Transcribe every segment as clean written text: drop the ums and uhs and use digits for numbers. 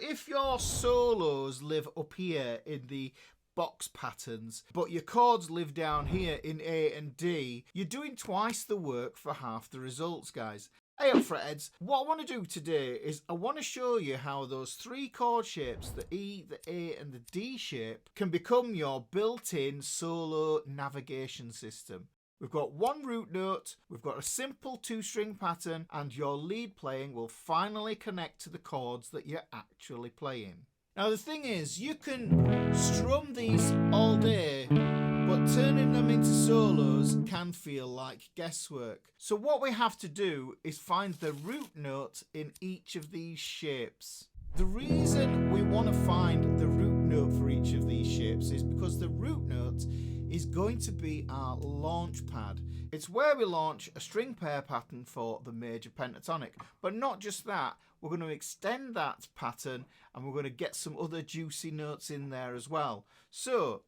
If your solos live up here in the box patterns, but your chords live down here in A and D, you're doing twice the work for half the results, guys. Eyup FretHeads, what I want to do today is I want to show you how those three chord shapes, the E, the A and the D shape, can become your built-in solo navigation system. We've got one root note, we've got a simple 2-string pattern, and your lead playing will finally connect to the chords that you're actually playing. Now the thing is, you can strum these all day, but turning them into solos can feel like guesswork. So what we have to do is find the root note in each of these shapes. The reason we want to find the root note for each of these shapes is because the root note is going to be our launch pad. It's where we launch a string pair pattern for the major pentatonic. But not just that, we're going to extend that pattern and we're going to get some other juicy notes in there as well. So,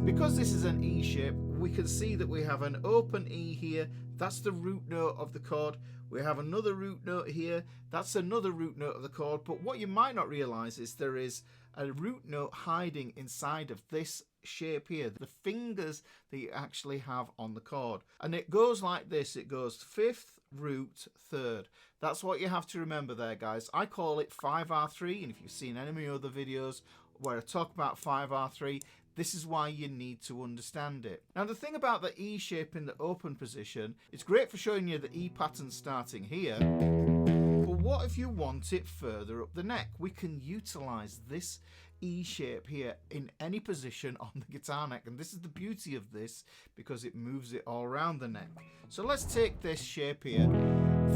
because this is an E shape, we can see that we have an open E here. That's the root note of the chord. We have another root note here. That's another root note of the chord. But what you might not realize is there is a root note hiding inside of this shape here, the fingers that you actually have on the chord. And it goes like this. It goes 5th, root, 3rd. That's what you have to remember there, guys. I call it 5R3, and if you've seen any of my other videos where I talk about 5R3, this is why you need to understand it. Now the thing about the E shape in the open position, it's great for showing you the E pattern starting here, but what if you want it further up the neck? We can utilize this E shape here in any position on the guitar neck, and this is the beauty of this because it moves it all around the neck. So let's take this shape here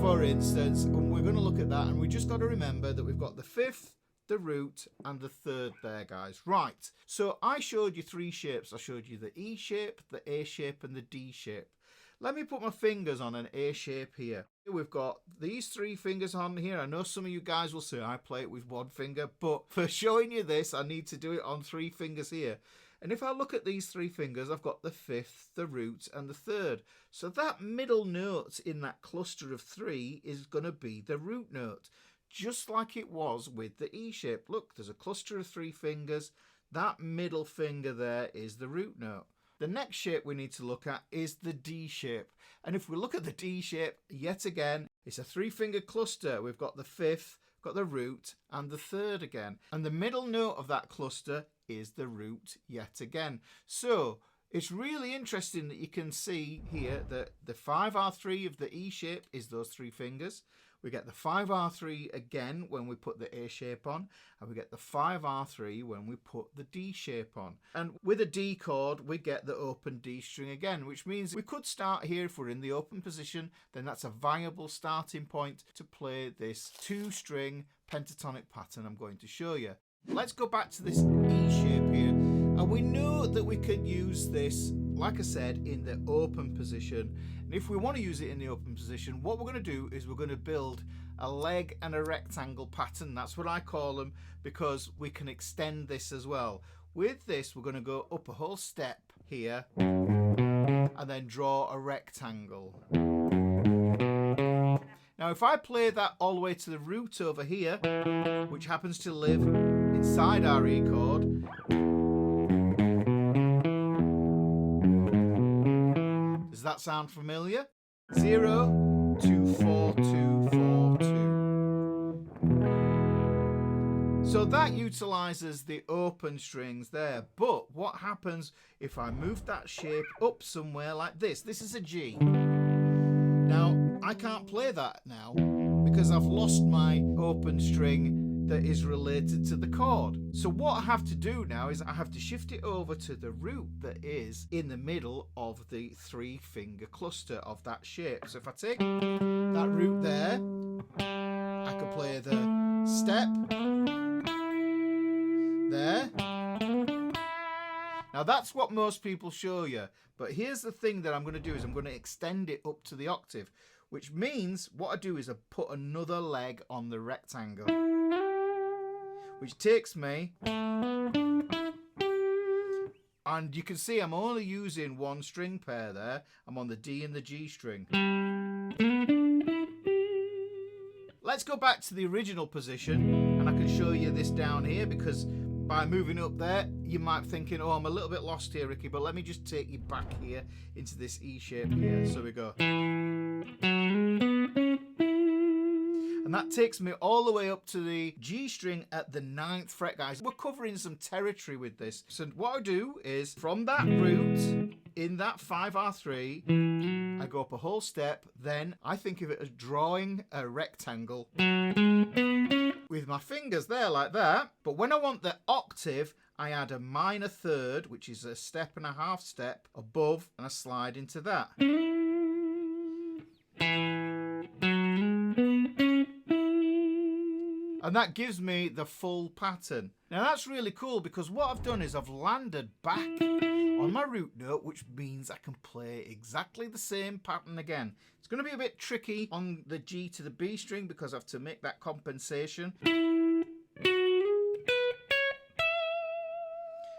for instance, and we're going to look at that, and we just got to remember that we've got the 5th, the root and the 3rd there, guys. Right, so I showed you three shapes. I showed you the E shape, the A shape and the D shape. Let me put my fingers on an A shape here. We've got these 3 fingers on here. I know some of you guys will say I play it with 1 finger, but for showing you this I need to do it on 3 fingers here. And if I look at these 3 fingers, I've got the 5th, the root and the 3rd. So that middle note in that cluster of 3 is going to be the root note, just like it was with the E shape. Look, there's a cluster of 3 fingers. That middle finger there is the root note. The next shape we need to look at is the D shape. And if we look at the D shape, yet again, it's a 3-finger cluster. We've got the 5th, got the root and the 3rd again. And the middle note of that cluster is the root yet again. So it's really interesting that you can see here that the 5R3 of the E shape is those 3 fingers. We get the 5R3 again when we put the A shape on, and we get the 5R3 when we put the D shape on. And with a D chord, we get the open D string again, which means we could start here. If we're in the open position, then that's a viable starting point to play this 2-string pentatonic pattern I'm going to show you. Let's go back to this E shape here, and we know that we can use this, like I said, in the open position. And if we want to use it in the open position, what we're going to do is we're going to build a leg and a rectangle pattern. That's what I call them, because we can extend this as well. With this, we're going to go up a whole step here and then draw a rectangle. Now if I play that all the way to the root over here, which happens to live inside our E chord, does that sound familiar? 0, 2, 4, 2, 4, 2. So that utilizes the open strings there. But what happens if I move that shape up somewhere like this? This is a G. Now, I can't play that now because I've lost my open string that is related to the chord. So what I have to do now is I have to shift it over to the root that is in the middle of the 3-finger cluster of that shape. So if I take that root there, I can play the step there. Now that's what most people show you, but here's the thing that I'm going to do is I'm going to extend it up to the octave, which means what I do is I put another leg on the rectangle, which takes me, and you can see I'm only using 1 string pair there. I'm on the D and the G string. Let's go back to the original position, and I can show you this down here, because by moving up there, you might be thinking, oh, I'm a little bit lost here, Ricky, but let me just take you back here into this E shape here. So we go. And that takes me all the way up to the G string at the 9th fret, guys. We're covering some territory with this. So what I do is, from that root, in that 5R3, I go up a whole step. Then I think of it as drawing a rectangle with my fingers there like that. But when I want the octave, I add a minor third, which is a step and a half step above, and I slide into that. And that gives me the full pattern. Now that's really cool, because what I've done is I've landed back on my root note, which means I can play exactly the same pattern again. It's going to be a bit tricky on the G to the B string because I have to make that compensation.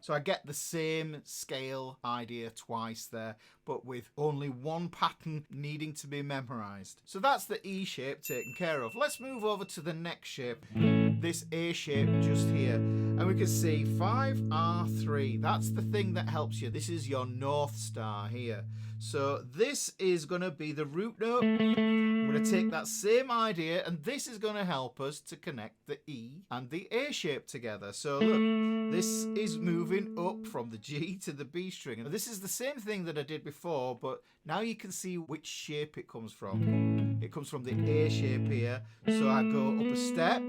So I get the same scale idea twice there, but with only one pattern needing to be memorized. So that's the E shape taken care of. Let's move over to the next shape, this A shape just here. And we can see 5R3. That's the thing that helps you. This is your North Star here. So this is going to be the root note. I'm going to take that same idea, and this is going to help us to connect the E and the A shape together. So look, this is moving up from the G to the B string. And this is the same thing that I did before, but now you can see which shape it comes from. It comes from the A shape here. So I go up a step.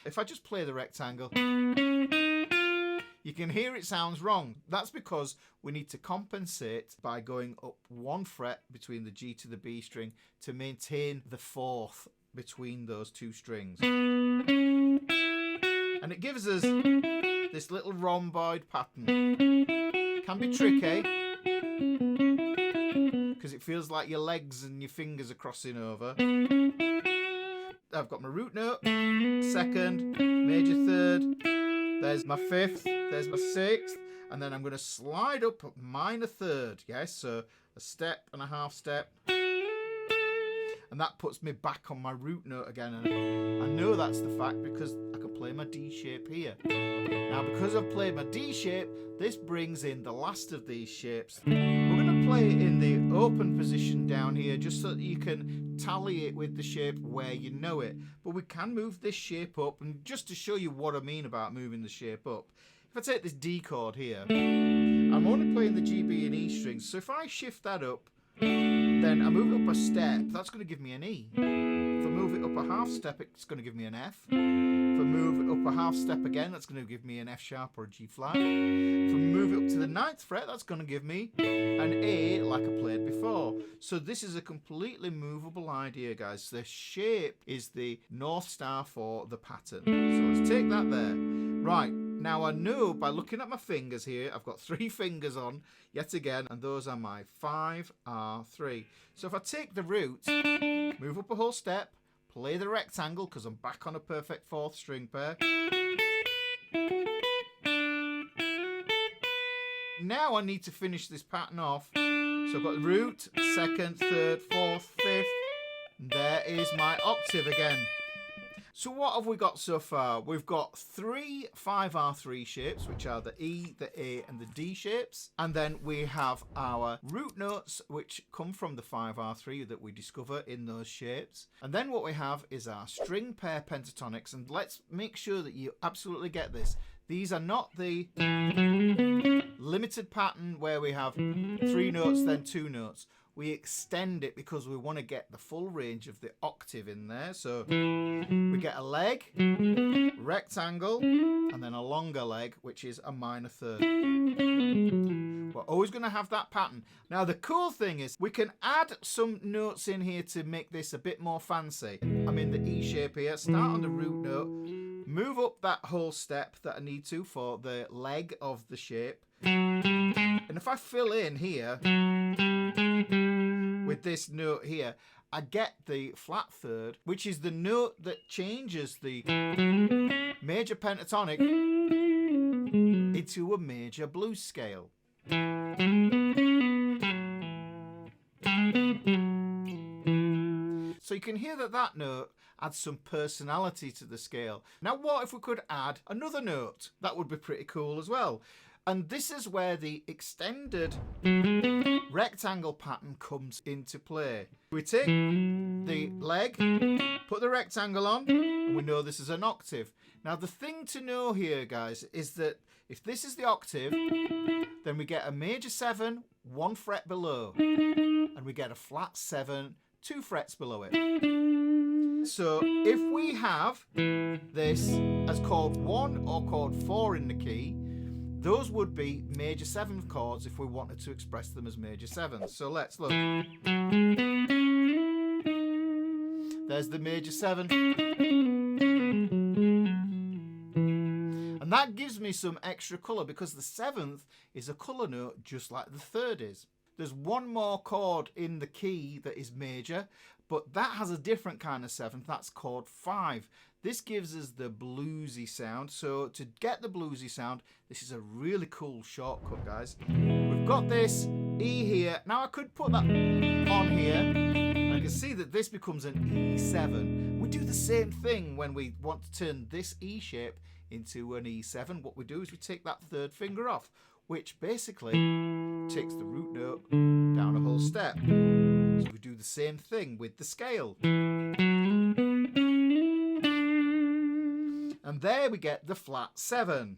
If I just play the rectangle, you can hear it sounds wrong. That's because we need to compensate by going up one fret between the G to the B string to maintain the 4th between those two strings. And it gives us this little rhomboid pattern. Can be tricky because it feels like your legs and your fingers are crossing over. I've got my root note, 2nd, major 3rd, there's my 5th, there's my 6th, and then I'm going to slide up a minor 3rd, yes, so a step and a half step, and that puts me back on my root note again, and I know that's the fact because I can play my D shape here. Now because I've played my D shape, this brings in the last of these shapes. We're going to play it in the open position down here just so that you can tally it with the shape where you know it. But we can move this shape up, and just to show you what I mean about moving the shape up, if I take this D chord here, I'm only playing the G, B and E strings, so if I shift that up, then I move it up a step, that's going to give me an E. If I move it up a half step, it's going to give me an F. If I move it up a half step again, that's going to give me an F sharp or a G flat. If I move it up to the 9th fret, that's going to give me an A like I played before. So this is a completely movable idea, guys. The shape is the North Star for the pattern. So let's take that there. Right, now I know by looking at my fingers here, I've got 3 fingers on yet again, and those are my 5R3. So if I take the root, move up a whole step, play the rectangle because I'm back on a perfect 4th string pair. Now I need to finish this pattern off. So I've got the root, 2nd, 3rd, 4th, 5th. And there is my octave again. So what have we got so far? We've got 3 5R3 shapes, which are the E, the A and the D shapes. And then we have our root notes, which come from the 5R3 that we discover in those shapes. And then what we have is our string pair pentatonics. And let's make sure that you absolutely get this. These are not the limited pattern where we have 3 notes, then 2 notes. We extend it because we want to get the full range of the octave in there. So we get a leg, rectangle, and then a longer leg, which is a minor 3rd. We're always going to have that pattern. Now the cool thing is we can add some notes in here to make this a bit more fancy. I'm in the E shape here, start on the root note, move up that whole step that I need to for the leg of the shape. And if I fill in here with this note here, I get the flat 3rd, which is the note that changes the major pentatonic into a major blues scale. So you can hear that that note adds some personality to the scale. Now what if we could add another note? That would be pretty cool as well. And this is where the extended rectangle pattern comes into play. We take the leg, put the rectangle on, and we know this is an octave. Now the thing to know here, guys, is that if this is the octave, then we get a major 7, 1 fret below, and we get a flat 7, 2 frets below it. So if we have this as chord 1 or chord 4 in the key, those would be major 7 chords if we wanted to express them as major 7s. So let's look. There's the major 7. And that gives me some extra colour because the 7th is a colour note just like the 3rd is. There's one more chord in the key that is major, but that has a different kind of 7th. That's chord 5. This gives us the bluesy sound. So to get the bluesy sound, this is a really cool shortcut, guys. We've got this E here. Now I could put that on here. And I can see that this becomes an E7. We do the same thing when we want to turn this E shape into an E7. What we do is we take that 3rd finger off, which basically takes the root note down a whole step. So we do the same thing with the scale. And there we get the flat 7.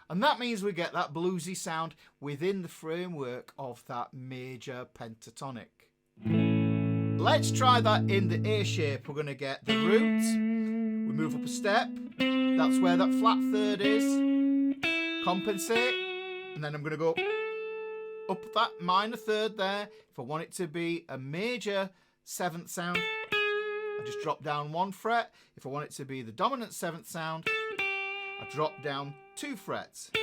And that means we get that bluesy sound within the framework of that major pentatonic. Let's try that in the A shape. We're going to get the root. We move up a step. That's where that flat 3rd is. Compensate. And then I'm going to go up that minor 3rd there. If I want it to be a major 7th sound, I just drop down 1 fret. If I want it to be the dominant 7th sound, I drop down 2 frets. So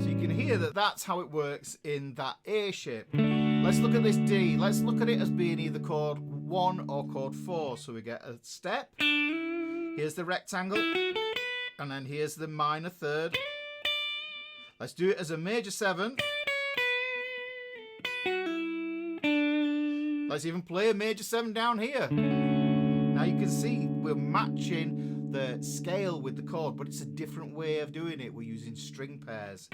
you can hear that that's how it works in that A shape. Let's look at this D. Let's look at it as being either chord 1 or chord 4. So we get a step. Here's the rectangle. And then here's the minor 3rd. Let's do it as a major 7th. Let's even play a major 7 down here. Now you can see we're matching the scale with the chord, but it's a different way of doing it. We're using string pairs.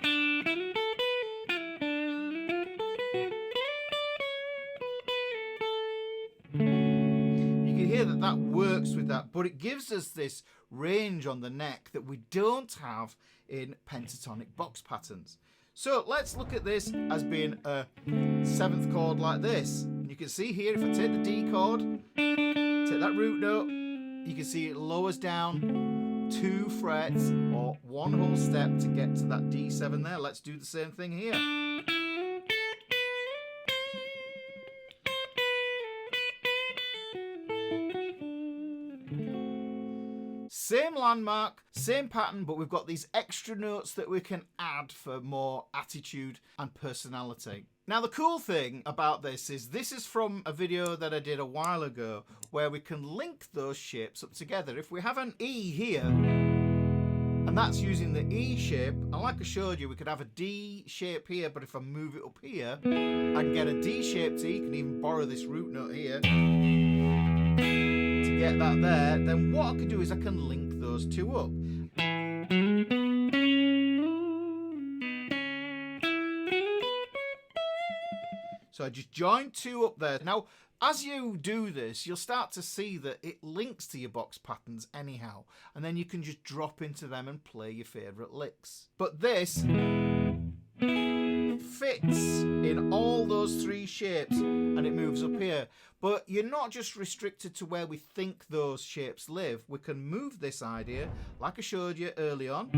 You can hear that that works with that, but it gives us this range on the neck that we don't have in pentatonic box patterns. So let's look at this as being a 7th chord like this. And you can see here, if I take the D chord, take that root note, you can see it lowers down 2 frets or 1 whole step to get to that D7 there. Let's do the same thing here. Same landmark, same pattern, but we've got these extra notes that we can add for more attitude and personality. Now the cool thing about this is from a video that I did a while ago where we can link those shapes up together. If we have an E here, and that's using the E shape, and like I showed you, we could have a D shape here, but if I move it up here, I can get a D shaped E. You can even borrow this root note here. To get that there, then what I can do is I can link those two up. So I just join 2 up there. Now, as you do this, you'll start to see that it links to your box patterns anyhow, and then you can just drop into them and play your favourite licks. But this fits in all those 3 shapes, and it moves up here. But you're not just restricted to where we think those shapes live. We can move this idea, like I showed you early on.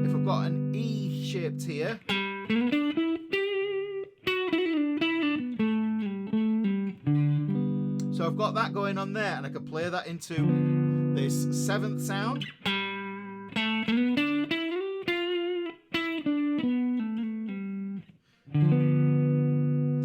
If I've got an E shaped here, so I've got that going on there, and I can play that into this 7th sound.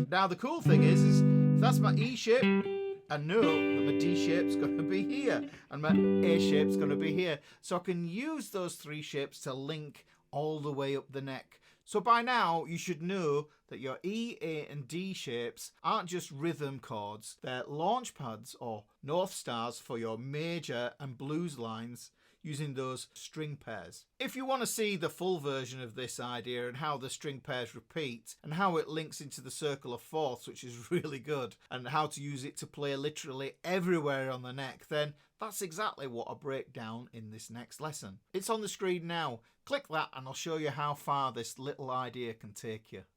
Now the cool thing is if that's my E shape, I know that my D shape's going to be here and my A shape's going to be here. So I can use those 3 shapes to link all the way up the neck. So by now you should know that your E, A and D shapes aren't just rhythm chords, they're launch pads or north stars for your major and blues lines using those string pairs. If you want to see the full version of this idea and how the string pairs repeat and how it links into the circle of fourths, which is really good, and how to use it to play literally everywhere on the neck, then that's exactly what I break down in this next lesson. It's on the screen now. Click that and I'll show you how far this little idea can take you.